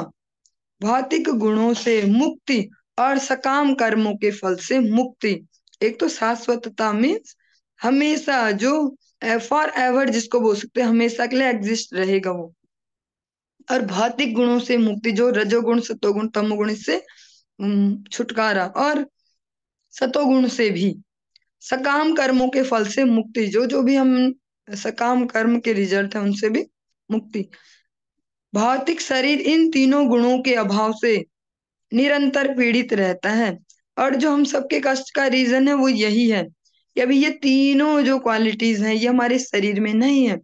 भौतिक गुणों से मुक्ति और सकाम कर्मों के फल से मुक्ति। एक तो शाश्वतता मीन्स हमेशा, जो फॉर एवर जिसको बोल सकते हैं, हमेशा के लिए एग्जिस्ट रहेगा वो। और भौतिक गुणों से मुक्ति, जो रजोगुण सतोगुण तमोगुण, इससे छुटकारा, और सतोगुण से भी सकाम कर्मों के फल से मुक्ति, जो जो भी हम सकाम कर्म के रिजल्ट है उनसे भी मुक्ति। भौतिक शरीर इन तीनों गुणों के अभाव से निरंतर पीड़ित रहता है, और जो हम सबके कष्ट का रीजन है वो यही है कि अभी ये तीनों जो क्वालिटीज हैं ये हमारे शरीर में नहीं है,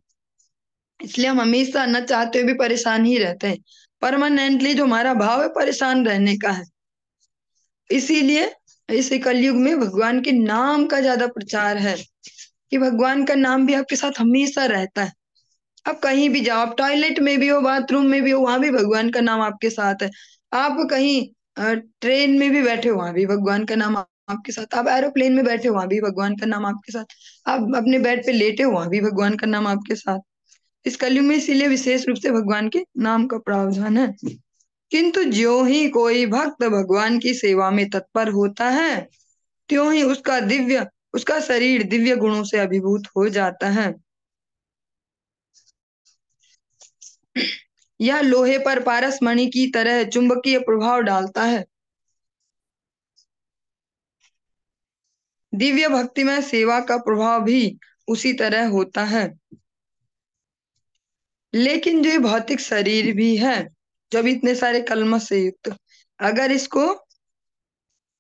इसलिए हम हमेशा न चाहते हुए भी परेशान ही रहते हैं। परमानेंटली जो हमारा भाव है परेशान रहने का है। इसीलिए इस कलयुग में भगवान के नाम का ज्यादा प्रचार है, कि भगवान का नाम भी आपके साथ हमेशा रहता है। आप कहीं भी जाओ, आप टॉयलेट में भी हो, बाथरूम में भी हो, वहां भी भगवान का नाम आपके साथ है। आप कहीं ट्रेन में भी बैठे हो, वहां भी भगवान का नाम आपके साथ। आप एरोप्लेन में बैठे हो, वहां भी भगवान का नाम आपके साथ। आप अपने बेड पे लेटे हो, वहां भी भगवान का नाम आपके साथ। इस कलयुग में इसीलिए विशेष रूप से भगवान के नाम का प्रावधान है। किंतु ज्यों ही कोई भक्त भगवान की सेवा में तत्पर होता है, त्यों ही उसका शरीर दिव्य गुणों से अभिभूत हो जाता है। यह लोहे पर पारस मणि की तरह चुंबकीय प्रभाव डालता है। दिव्य भक्ति में सेवा का प्रभाव भी उसी तरह होता है। लेकिन जो ये भौतिक शरीर भी है, जब इतने सारे कलमश से युक्त, अगर इसको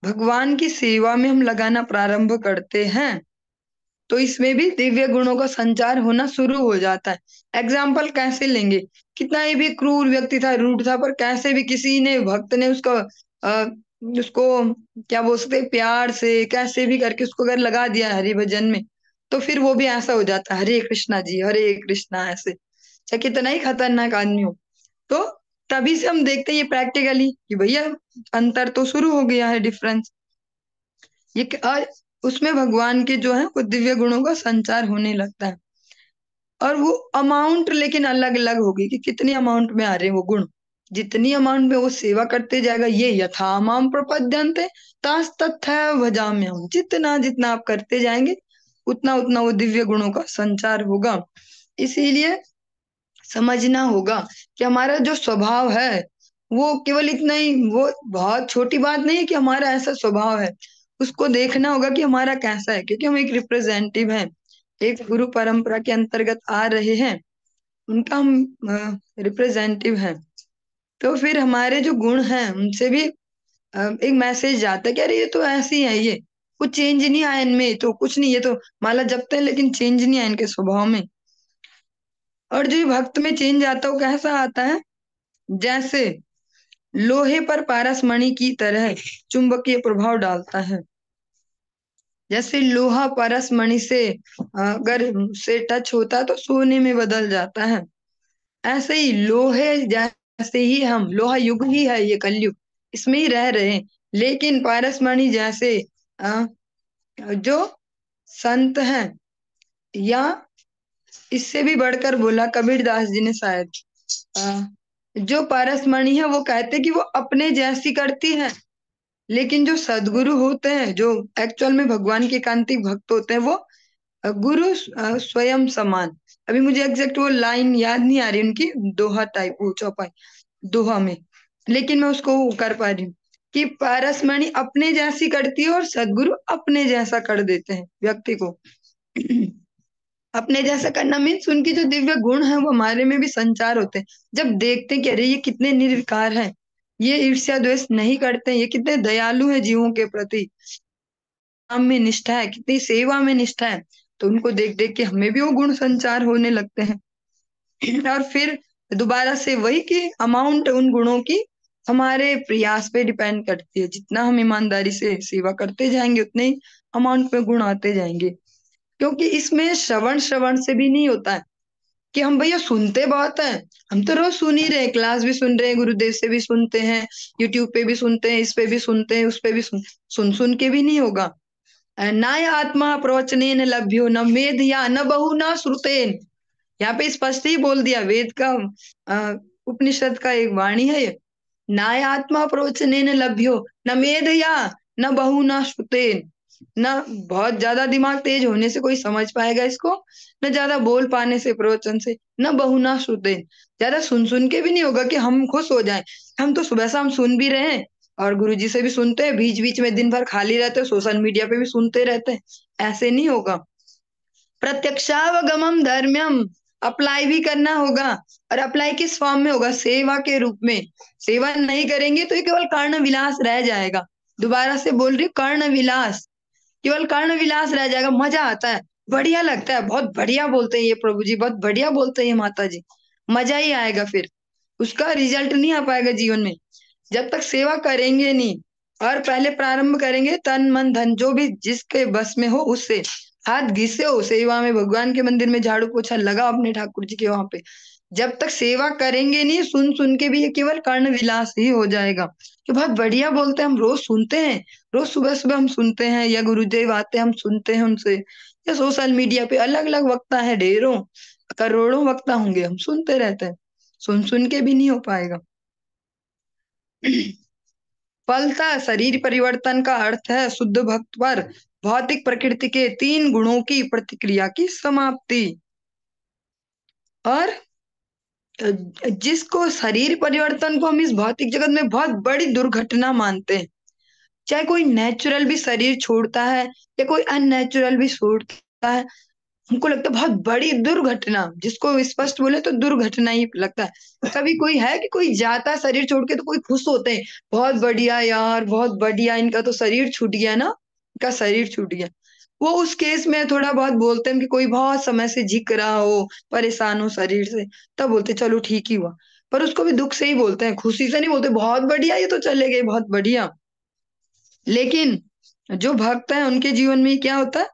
भगवान की सेवा में हम लगाना प्रारंभ करते हैं, तो इसमें भी दिव्य गुणों का संचार होना शुरू हो जाता है। एग्जाम्पल कैसे लेंगे? कितना ही भी क्रूर व्यक्ति था, रूठ था, पर कैसे भी किसी ने, भक्त ने उसका उसको क्या बोल सकते हैं, प्यार से कैसे भी करके उसको अगर लगा दिया हरि भजन में, तो फिर वो भी ऐसा हो जाता है, हरे कृष्णा जी, हरे कृष्णा, ऐसे चाहे कितना ही खतरनाक आदमी हो। तो तभी से हम देखते हैं ये प्रैक्टिकली कि भैया अंतर तो शुरू हो गया है, डिफरेंस। और उसमें भगवान के जो है वो दिव्य गुणों का संचार होने लगता है। और वो अमाउंट लेकिन अलग अलग होगी कि कितनी अमाउंट में आ रहे हैं वो गुण। जितनी अमाउंट में वो सेवा करते जाएगा, ये यथा माम प्रपद्यन्ते तास तथा भजाम्यहम्, जितना जितना आप करते जाएंगे उतना उतना वो दिव्य गुणों का संचार होगा। इसीलिए समझना होगा कि हमारा जो स्वभाव है वो केवल इतना ही, वो बहुत छोटी बात नहीं है कि हमारा ऐसा स्वभाव है। उसको देखना होगा कि हमारा कैसा है, क्योंकि हम एक रिप्रेजेंटेटिव हैं, एक गुरु परंपरा के अंतर्गत आ रहे हैं, उनका हम रिप्रेजेंटेटिव हैं। तो फिर हमारे जो गुण हैं उनसे भी एक मैसेज जाता है कि अरे ये तो ऐसी है, ये कुछ चेंज नहीं आया इनमें, तो कुछ नहीं, ये तो माला जपते हैं लेकिन चेंज नहीं आया इनके स्वभाव में। और जो भक्त में चेंज आता है वो कैसा आता है? जैसे लोहे पर पारस मणि की तरह चुंबकीय प्रभाव डालता है। जैसे लोहा पारस मणि से अगर से टच होता है तो सोने में बदल जाता है। ऐसे ही लोहे जैसे ही हम, लोहा युग ही है ये कलयुग, इसमें ही रह रहे हैं, लेकिन पारस मणि जैसे अ, जो संत हैं, या इससे भी बढ़कर बोला कबीरदास जी ने शायद, अ, जो पारसमणि है वो कहते हैं कि वो अपने जैसी करती है, लेकिन जो सदगुरु होते हैं, जो एक्चुअल में भगवान के एकांतिक भक्त होते हैं, वो गुरु स्वयं समान। अभी मुझे एग्जैक्ट वो लाइन याद नहीं आ रही उनकी, दोहा टाइप, वो चौपाई दोहा में, लेकिन मैं उसको वो कर पा रही हूँ कि पारसमणि अपने जैसी करती है और सदगुरु अपने जैसा कर देते हैं व्यक्ति को। अपने जैसा करना मीन्स उनकी जो दिव्य गुण है वो हमारे में भी संचार होते हैं। जब देखते हैं कि अरे ये कितने निर्विकार हैं, ये ईर्ष्या द्वेष नहीं करते हैं, ये कितने दयालु हैं जीवों के प्रति, काम में निष्ठा है, कितनी सेवा में निष्ठा है, तो उनको देख देख के हमें भी वो गुण संचार होने लगते हैं। और फिर दोबारा से वही कि अमाउंट उन गुणों की हमारे प्रयास पे डिपेंड करती है। जितना हम ईमानदारी से सेवा करते जाएंगे उतने ही अमाउंट में गुण आते जाएंगे। क्योंकि इसमें श्रवण श्रवण से भी नहीं होता है कि हम भैया सुनते बहुत है, हम तो रोज सुन ही रहे हैं, क्लास भी सुन रहे हैं, गुरुदेव से भी सुनते हैं, यूट्यूब पे भी सुनते हैं, इस पे भी सुनते हैं, उस पे भी सुन सुन के भी नहीं होगा। नाय आत्मा प्रवचनेन लभ्यो न मेध या न बहु न श्रुतेन, यहाँ पे स्पष्ट ही बोल दिया, वेद का उपनिषद का एक वाणी है ये। नाय आत्मा प्रवचनेन लभ्यो न मेध या न बहु न श्रुतेन, न बहुत ज्यादा दिमाग तेज होने से कोई समझ पाएगा इसको, न ज्यादा बोल पाने से प्रवचन से, न बहु न श्रुतेन, ज्यादा सुन सुन के भी नहीं होगा कि हम खुश हो जाएं। हम तो सुबह शाम सुन भी रहे हैं और गुरुजी से भी सुनते हैं, बीच बीच में दिन भर खाली रहते हैं, सोशल मीडिया पे भी सुनते रहते हैं, ऐसे नहीं होगा। प्रत्यक्षावगमम धर्म्यम, अप्लाई भी करना होगा। और अप्लाई किस फॉर्म में होगा? सेवा के रूप में। सेवा नहीं करेंगे तो ये केवल कर्ण विलास रह जाएगा। दोबारा से बोल रही हूँ, कर्ण विलास, केवल कर्ण विलास रह जाएगा। मजा आता है, बढ़िया लगता है, बहुत बढ़िया बोलते हैं ये प्रभु जी, बहुत बढ़िया बोलते हैं ये माता जी, मजा ही आएगा, फिर उसका रिजल्ट नहीं आ पाएगा जीवन में जब तक सेवा करेंगे नहीं। और पहले प्रारंभ करेंगे तन मन धन, जो भी जिसके बस में हो उससे, हाथ घिसे हो सेवा में, भगवान के मंदिर में झाड़ू पोछा लगाओ अपने ठाकुर जी के वहां पे। जब तक सेवा करेंगे नहीं, सुन सुन के भी ये केवल कर्ण विलास ही हो जाएगा कि बहुत बढ़िया बोलते हैं, हम रोज सुनते हैं, रोज सुबह सुबह हम सुनते हैं, या गुरुदेव आते हैं हम सुनते हैं उनसे, या सोशल मीडिया पे अलग अलग वक्ता है, ढेरों करोड़ों वक्ता होंगे, हम सुनते रहते हैं, सुन सुन के भी नहीं हो पाएगा। फलतः शरीर परिवर्तन का अर्थ है शुद्ध भक्त पर भौतिक प्रकृति के 3 गुणों की प्रतिक्रिया की समाप्ति। और जिसको शरीर परिवर्तन को हम इस भौतिक जगत में बहुत बड़ी दुर्घटना मानते हैं, चाहे कोई नेचुरल भी शरीर छोड़ता है या कोई अननेचुरल भी छोड़ता है, हमको लगता है बहुत बड़ी दुर्घटना, जिसको स्पष्ट बोले तो दुर्घटना ही लगता है। कभी कोई है कि कोई जाता है शरीर छोड़ के तो कोई खुश होते हैं, बहुत बढ़िया यार, बहुत बढ़िया, इनका तो शरीर छूट गया ना, इनका शरीर छूट गया। वो उस केस में थोड़ा बहुत बोलते हैं कि कोई बहुत समय से झिक रहा हो, परेशान हो शरीर से, तब बोलते चलो ठीक ही हुआ। पर उसको भी दुख से ही बोलते हैं, खुशी से नहीं बोलते बहुत बढ़िया ये तो चले गए, बहुत बढ़िया। लेकिन जो भक्त है उनके जीवन में क्या होता है,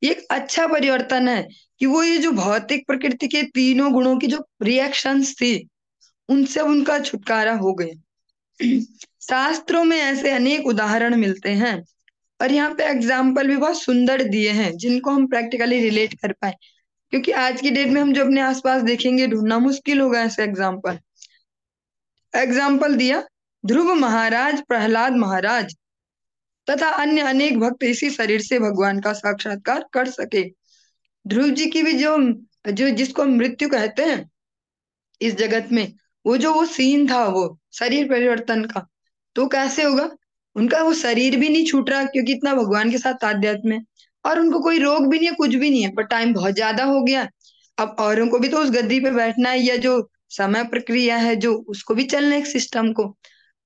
ये एक अच्छा परिवर्तन है कि वो ये जो भौतिक प्रकृति के तीनों गुणों की जो रिएक्शंस थी, उनसे अब उनका छुटकारा हो गया। शास्त्रों में ऐसे अनेक उदाहरण मिलते हैं, और यहाँ पे एग्जाम्पल भी बहुत सुंदर दिए हैं जिनको हम प्रैक्टिकली रिलेट कर पाए, क्योंकि आज की डेट में हम जो अपने आसपास देखेंगे ढूंढना मुश्किल होगा ऐसे एग्जाम्पल। एग्जाम्पल दिया, ध्रुव महाराज, प्रहलाद महाराज तथा अन्य अनेक भक्त इसी शरीर से भगवान का साक्षात्कार कर सके। ध्रुव जी की भी जो जो जिसको हम मृत्यु कहते हैं इस जगत में, वो सीन था वो शरीर परिवर्तन का, तो कैसे होगा, उनका वो शरीर भी नहीं छूट रहा क्योंकि इतना भगवान के साथ तादात्म्य है, और उनको कोई रोग भी नहीं है, कुछ भी नहीं है, पर टाइम बहुत ज्यादा हो गया। अब औरों को भी तो उस गद्दी पे बैठना है, या जो समय प्रक्रिया है जो उसको भी चलना है एक सिस्टम को।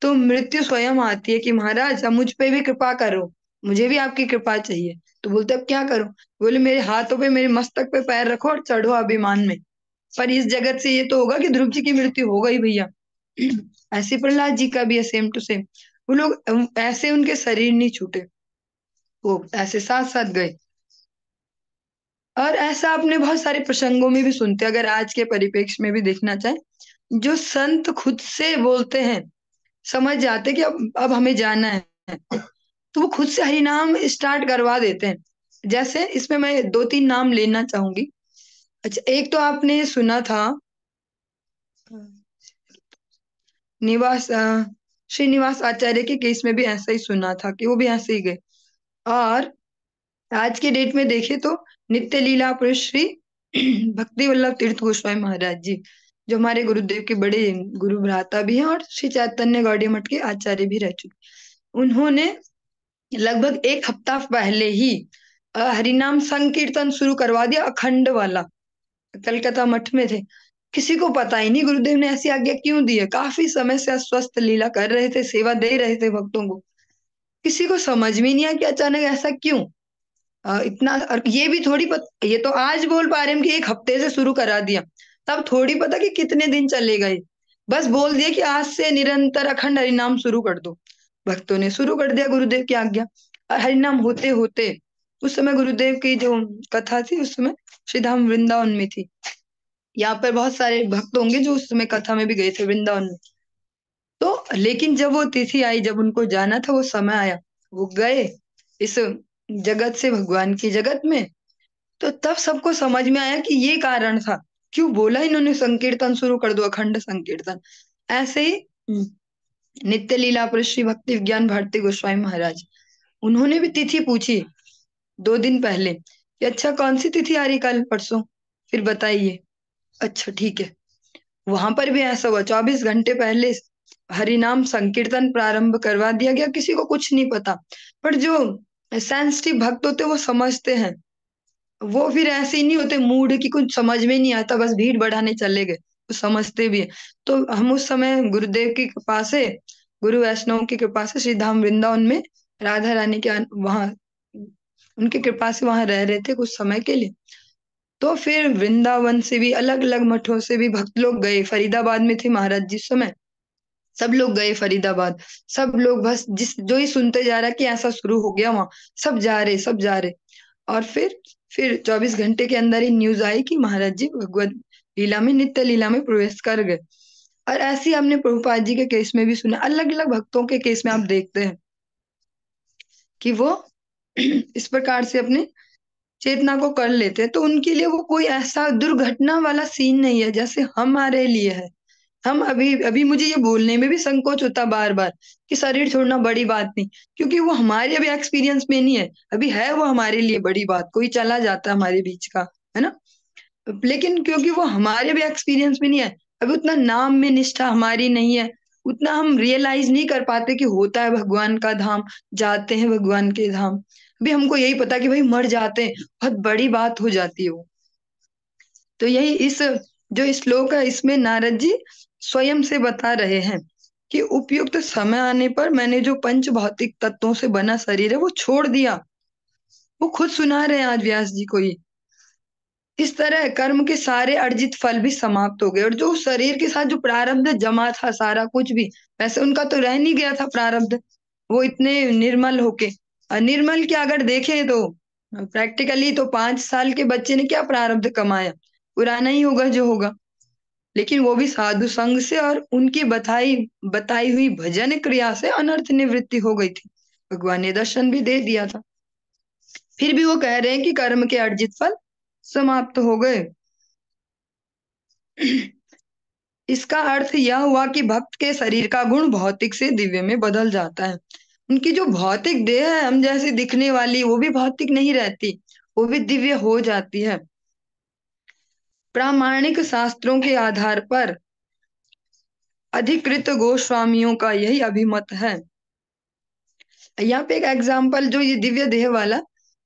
तो मृत्यु स्वयं आती है कि महाराज अब मुझ पे भी कृपा करो, मुझे भी आपकी कृपा चाहिए। तो बोलते अब क्या करो, बोले मेरे हाथों पे, मेरे मस्तक पे पैर रखो और चढ़ो अभिमान में। पर इस जगत से ये तो होगा कि ध्रुव जी की मृत्यु हो गई भैया। ऐसे प्रहलाद जी का भी है सेम टू सेम, वो लोग ऐसे उनके शरीर नहीं छूटे, वो ऐसे साथ साथ गए। और ऐसा आपने बहुत सारे प्रसंगों में भी सुनते हैं, अगर आज के परिप्रेक्ष्य में भी देखना चाहे, जो संत खुद से बोलते हैं, समझ जाते कि अब हमें जाना है, तो वो खुद से हरि नाम स्टार्ट करवा देते हैं। जैसे इसमें मैं दो तीन नाम लेना चाहूंगी। अच्छा, एक तो आपने सुना था निवास श्रीनिवास आचार्य के केस में भी ऐसा ही सुना था कि वो भी ऐसे ही गए। और आज के डेट में देखे तो नित्य लीला पुरुष श्री भक्ति वल्लभ तीर्थ गोस्वामी महाराज जी, जो हमारे गुरुदेव के बड़े गुरु भ्राता भी हैं और श्री चैतन्य गौड़ीय मठ के आचार्य भी रह चुके, उन्होंने लगभग एक हफ्ता पहले ही हरिनाम संकीर्तन शुरू करवा दिया, अखंड वाला। कलकत्ता मठ में थे, किसी को पता ही नहीं गुरुदेव ने ऐसी आज्ञा क्यों दी है, काफी समय से अस्वस्थ लीला कर रहे थे, सेवा दे रहे थे भक्तों को, किसी को समझ में नहीं आया कि अचानक ऐसा क्यों। इतना, और ये भी थोड़ी पता, ये तो आज बोल पा रहे हैं कि एक हफ्ते से शुरू करा दिया, तब थोड़ी पता कि कितने दिन चलेगा ये। बस बोल दिया कि आज से निरंतर अखंड हरिनाम शुरू कर दो, भक्तों ने शुरू कर दिया गुरुदेव की आज्ञा। और हरिनाम होते होते उस समय गुरुदेव की जो कथा थी उस समय श्रीधाम वृंदावन में थी। यहाँ पर बहुत सारे भक्त होंगे जो उस समय कथा में भी गए थे वृंदावन में। तो लेकिन जब वो तिथि आई, जब उनको जाना था, वो समय आया, वो गए इस जगत से भगवान की जगत में, तो तब सबको समझ में आया कि ये कारण था क्यों बोला इन्होंने संकीर्तन शुरू कर दो, अखंड संकीर्तन। ऐसे ही नित्य लीला पुरुष श्री भक्ति विज्ञान भारती गोस्वामी महाराज, उन्होंने भी तिथि पूछी 2 दिन पहले कि अच्छा कौन सी तिथि आ रही कल परसों, फिर बताइए। अच्छा ठीक है, वहां पर भी ऐसा हुआ, 24 घंटे पहले हरिनाम संकीर्तन प्रारंभ करवा दिया गया, किसी को कुछ नहीं पता। पर जो सेंसिटिव भक्त होते वो समझते हैं, वो फिर ऐसे ही नहीं होते मूड की कुछ समझ में नहीं आता बस भीड़ बढ़ाने चले गए, वो समझते भी है। तो हम उस समय गुरुदेव की कृपा से, गुरु वैष्णव की कृपा से श्री धाम वृंदावन में राधा रानी के वहां उनकी कृपा से वहां रह रहे थे कुछ समय के लिए। तो फिर वृंदावन से भी अलग अलग मठों से भी भक्त लोग गए, फरीदाबाद में थे महाराज जिस समय, सब लोग गए फरीदाबाद। सब लोग बस जिस जो ही सुनते जा रहा कि ऐसा शुरू हो गया वहां, सब जा रहे, सब जा रहे। और फिर 24 घंटे के अंदर ही न्यूज आई कि महाराज जी भगवत लीला में, नित्य लीला में प्रवेश कर गए। और ऐसे ही हमने प्रभुपाद जी के केस में भी सुना, अलग अलग भक्तों के केस में आप देखते हैं कि वो इस प्रकार से अपने चेतना को कर लेते हैं, तो उनके लिए वो कोई ऐसा दुर्घटना वाला सीन नहीं है जैसे हमारे लिए है। हम अभी अभी मुझे ये बोलने में भी संकोच होता बार बार कि शरीर छोड़ना बड़ी बात नहीं, क्योंकि वो हमारे अभी एक्सपीरियंस में नहीं है, अभी है वो हमारे लिए बड़ी बात, कोई चला जाता है हमारे बीच का, है ना। लेकिन क्योंकि वो हमारे भी एक्सपीरियंस में नहीं है, अभी उतना नाम में निष्ठा हमारी नहीं है, उतना हम रियलाइज नहीं कर पाते कि होता है भगवान का धाम, जाते हैं भगवान के धाम। अभी हमको यही पता कि भाई मर जाते हैं, बहुत बड़ी बात हो जाती है वो, तो यही इस जो श्लोक है इसमें नारद जी स्वयं से बता रहे हैं कि उपयुक्त समय आने पर मैंने जो पंच भौतिक तत्वों से बना शरीर है वो छोड़ दिया। वो खुद सुना रहे हैं आज व्यास जी को ये। इस तरह कर्म के सारे अर्जित फल भी समाप्त हो गए, और जो शरीर के साथ जो प्रारब्ध जमा था सारा कुछ भी, वैसे उनका तो रह नहीं गया था प्रारब्ध। वो इतने निर्मल होके, निर्मल क्या अगर देखें तो प्रैक्टिकली तो 5 साल के बच्चे ने क्या प्रारब्ध कमाया, पुराना ही होगा जो होगा। लेकिन वो भी साधु संग से और उनकी बताई बताई हुई भजन क्रिया से अनर्थ निवृत्ति हो गई थी। भगवान ने दर्शन भी दे दिया था। फिर भी वो कह रहे हैं कि कर्म के अर्जित फल समाप्त हो गए। इसका अर्थ यह हुआ कि भक्त के शरीर का गुण भौतिक से दिव्य में बदल जाता है। उनकी जो भौतिक देह है हम जैसी दिखने वाली, वो भी भौतिक नहीं रहती, वो भी दिव्य हो जाती है। प्रामाणिक शास्त्रों के आधार पर अधिकृत गोस्वामियों का यही अभिमत है। यहाँ पे एक एग्जाम्पल जो ये दिव्य देह वाला,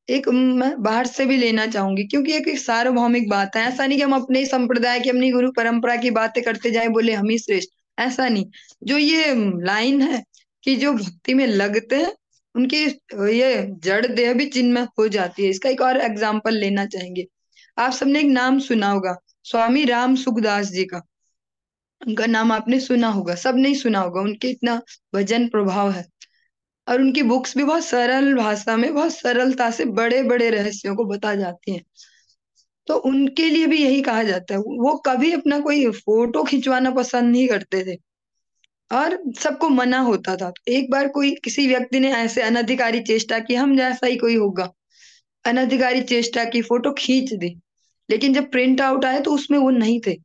एक मैं बाहर से भी लेना चाहूंगी, क्योंकि एक सार्वभौमिक बात है। ऐसा नहीं कि हम अपने ही संप्रदाय की अपनी गुरु परंपरा की बातें करते जाए बोले हम ही श्रेष्ठ, ऐसा नहीं। जो ये लाइन है कि जो भक्ति में लगते हैं उनकी ये जड़ देह भी चिन्मय हो जाती है, इसका एक और एग्जाम्पल लेना चाहेंगे। आप सबने एक नाम सुना होगा, स्वामी राम सुखदास जी का। उनका नाम आपने सुना होगा, सब नहीं सुना होगा, उनके इतना भजन प्रभाव है। और उनकी बुक्स भी बहुत सरल भाषा में बहुत सरलता से बड़े बड़े रहस्यों को बता जाती हैं। तो उनके लिए भी यही कहा जाता है, वो कभी अपना कोई फोटो खिंचवाना पसंद नहीं करते थे, और सबको मना होता था। तो एक बार कोई किसी व्यक्ति ने ऐसे अनधिकारी चेष्टा की, हम जैसा ही कोई होगा, अनधिकारी चेष्टा की, फोटो खींच दी, लेकिन जब प्रिंट आउट आया तो उसमें वो नहीं थे।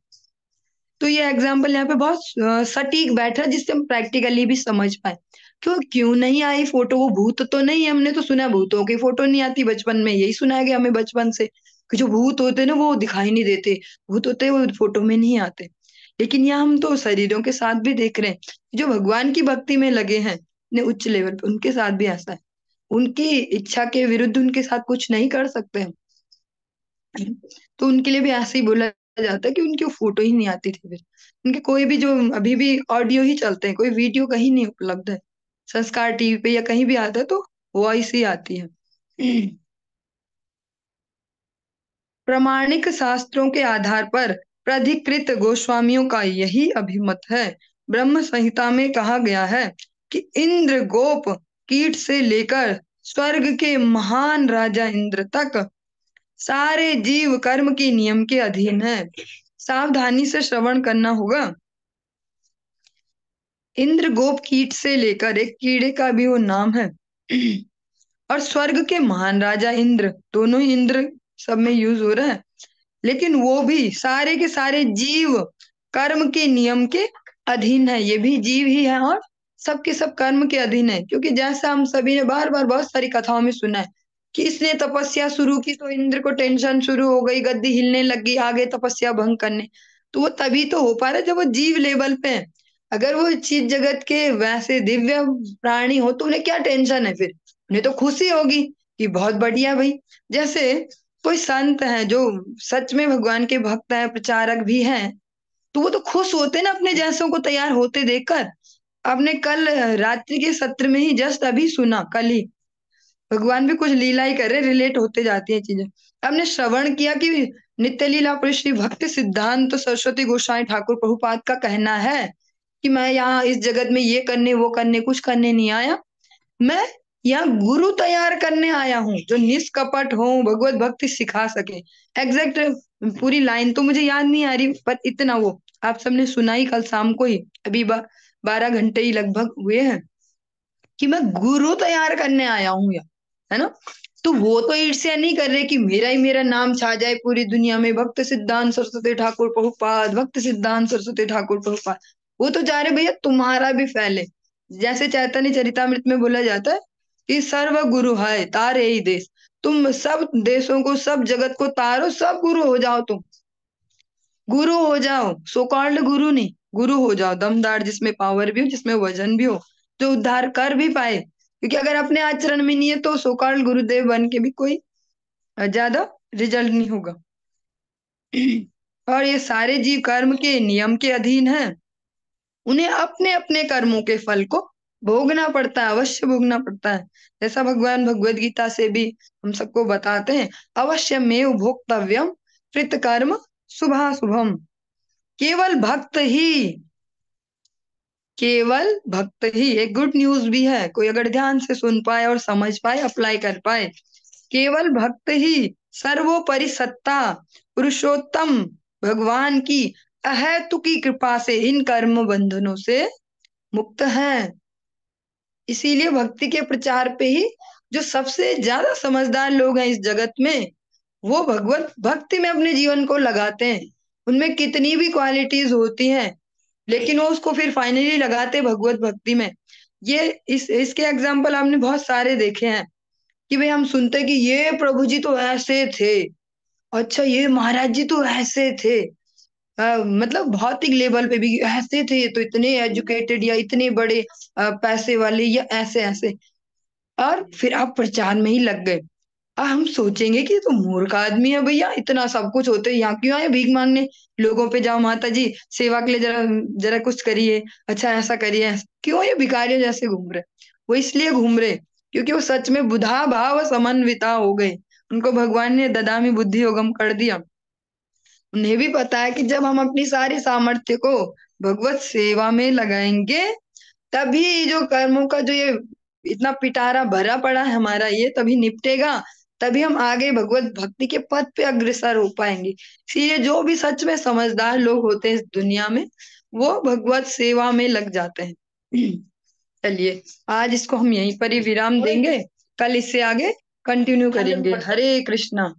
तो ये एग्जाम्पल यहाँ पे बहुत सटीक बैठा, जिससे हम प्रैक्टिकली भी समझ पाए क्यों क्यों नहीं आई फोटो। वो भूत तो नहीं है, हमने तो सुना भूतों की फोटो नहीं आती, बचपन में यही सुनाया गया हमें बचपन से कि जो भूत होते ना वो दिखाई नहीं देते, भूत होते वो फोटो में नहीं आते। लेकिन यहाँ हम तो शरीरों के साथ भी देख रहे हैं, जो भगवान की भक्ति में लगे हैं ने उच्च लेवल पे, उनके साथ भी ऐसा है। उनकी इच्छा के विरुद्ध उनके साथ कुछ नहीं कर सकते हम। तो उनके लिए भी ऐसे ही बोला जाता है कि उनकी फोटो ही नहीं आती थी। फिर उनके कोई भी जो अभी भी ऑडियो ही चलते हैं, कोई वीडियो कहीं नहीं उपलब्ध है। संस्कार टीवी पे या कहीं भी आता है तो वॉइस ही आती है। प्रामाणिक शास्त्रों के आधार पर प्राधिकृत गोस्वामियों का यही अभिमत है। ब्रह्म संहिता में कहा गया है कि इंद्र गोप कीट से लेकर स्वर्ग के महान राजा इंद्र तक सारे जीव कर्म के नियम के अधीन है। सावधानी से श्रवण करना होगा। इंद्र गोप कीट से लेकर, एक कीड़े का भी वो नाम है, और स्वर्ग के महान राजा इंद्र, दोनों ही इंद्र सब में यूज हो रहा है। लेकिन वो भी सारे के सारे जीव कर्म के नियम के अधीन है। ये भी जीव ही है और सबके सब कर्म के अधीन है। क्योंकि जैसा हम सभी ने बार बार बहुत सारी कथाओं में सुना है कि इसने तपस्या शुरू की तो इंद्र को टेंशन शुरू हो गई, गद्दी हिलने लगी, आगे तपस्या भंग करने। तो वो तभी तो हो पा रहा है जब वो जीव लेवल पे है। अगर वो चीज जगत के वैसे दिव्य प्राणी हो तो उन्हें क्या टेंशन है, फिर उन्हें तो खुशी होगी कि बहुत बढ़िया भाई। जैसे कोई संत है जो सच में भगवान के भक्त हैं, प्रचारक भी हैं, तो वो तो खुश होते हैं ना अपने जैसों को तैयार होते देखकर। आपने कल रात्रि के सत्र में ही जस्ट अभी सुना, कल ही भगवान भी कुछ लीला ही कर रहे, रिलेट होते जाती है चीजें। आपने श्रवण किया कि नित्य लीला पर श्री भक्ति सिद्धांत सरस्वती गोसाई ठाकुर प्रभुपाद का कहना है कि मैं यहाँ इस जगत में ये करने वो करने कुछ करने नहीं आया, मैं यहाँ गुरु तैयार करने आया हूँ जो निष्कपट हो, भगवत भक्ति सिखा सके। एग्जैक्ट पूरी लाइन तो मुझे याद नहीं आ रही, पर इतना वो आप सबने सुना ही कल शाम को ही, अभी 12 घंटे ही लगभग हुए हैं, कि मैं गुरु तैयार करने आया हूँ यहाँ, है ना। तो वो तो ईर्ष्या नहीं कर रहे कि मेरा ही मेरा नाम छा जाए पूरी दुनिया में, भक्त सिद्धांत सरस्वती ठाकुर प्रभुपाद, भक्त सिद्धांत सरस्वती ठाकुर प्रभुपाद। वो तो चाह रहे भैया तुम्हारा भी फैले। जैसे चैतन्य चरितामृत में बोला जाता है कि सर्व गुरु है तारे ही देश, तुम सब देशों को सब जगत को तारो, सब गुरु हो जाओ। तुम गुरु हो जाओ, सो कॉल्ड गुरु नहीं, गुरु हो जाओ दमदार, जिसमें पावर भी हो, जिसमें वजन भी हो, जो उद्धार कर भी पाए। क्योंकि अगर अपने आचरण में नहीं है तो सो कॉल्ड गुरुदेव बन के भी कोई ज्यादा रिजल्ट नहीं होगा। और ये सारे जीव कर्म के नियम के अधीन हैं। उन्हें अपने अपने कर्मों के फल को भोगना पड़ता है, अवश्य भोगना पड़ता है। जैसा भगवान भगवत गीता से भी हम सबको बताते हैं, अवश्य में भोक्तव्यम कृत कर्म शुभाशुभम। केवल भक्त ही, केवल भक्त ही, एक गुड न्यूज भी है, कोई अगर ध्यान से सुन पाए और समझ पाए, अप्लाई कर पाए, केवल भक्त ही सर्वोपरि सत्ता पुरुषोत्तम भगवान की अहेतु की कृपा से इन कर्म बंधनों से मुक्त है। इसीलिए भक्ति के प्रचार पे ही जो सबसे ज्यादा समझदार लोग हैं इस जगत में, वो भगवत भक्ति में अपने जीवन को लगाते हैं। उनमें कितनी भी क्वालिटीज होती हैं, लेकिन वो उसको फिर फाइनली लगाते भगवत भक्ति में। ये इसके एग्जाम्पल आपने बहुत सारे देखे हैं कि भाई हम सुनते कि ये प्रभु जी तो ऐसे थे, अच्छा ये महाराज जी तो ऐसे थे, मतलब भौतिक लेवल पे भी ऐसे थे, ये तो इतने एजुकेटेड या इतने बड़े पैसे वाले या ऐसे ऐसे, और फिर आप प्रचार में ही लग गए। हम सोचेंगे कि ये तो मूर्ख आदमी है भैया, इतना सब कुछ होते यहाँ क्यों आए भीख मांगने, लोगों पे जाओ माता जी सेवा के लिए जरा जरा कुछ करिए, अच्छा ऐसा करिए, क्यों ये भिखारियों जैसे घूम रहे। वो इसलिए घूम रहे क्योंकि वो सच में बुधा भाव समन्विता हो गए, उनको भगवान ने ददामी बुद्धि योगम कर दिया। उन्हें भी पता है कि जब हम अपनी सारी सामर्थ्य को भगवत सेवा में लगाएंगे, तभी जो कर्मों का जो ये इतना पिटारा भरा पड़ा है हमारा, ये तभी निपटेगा, तभी हम आगे भगवत भक्ति के पथ पे अग्रसर हो पाएंगे। इसलिए जो भी सच में समझदार लोग होते हैं इस दुनिया में, वो भगवत सेवा में लग जाते हैं। चलिए, आज इसको हम यहीं पर ही विराम देंगे, कल इससे आगे कंटिन्यू करेंगे। हरे कृष्णा।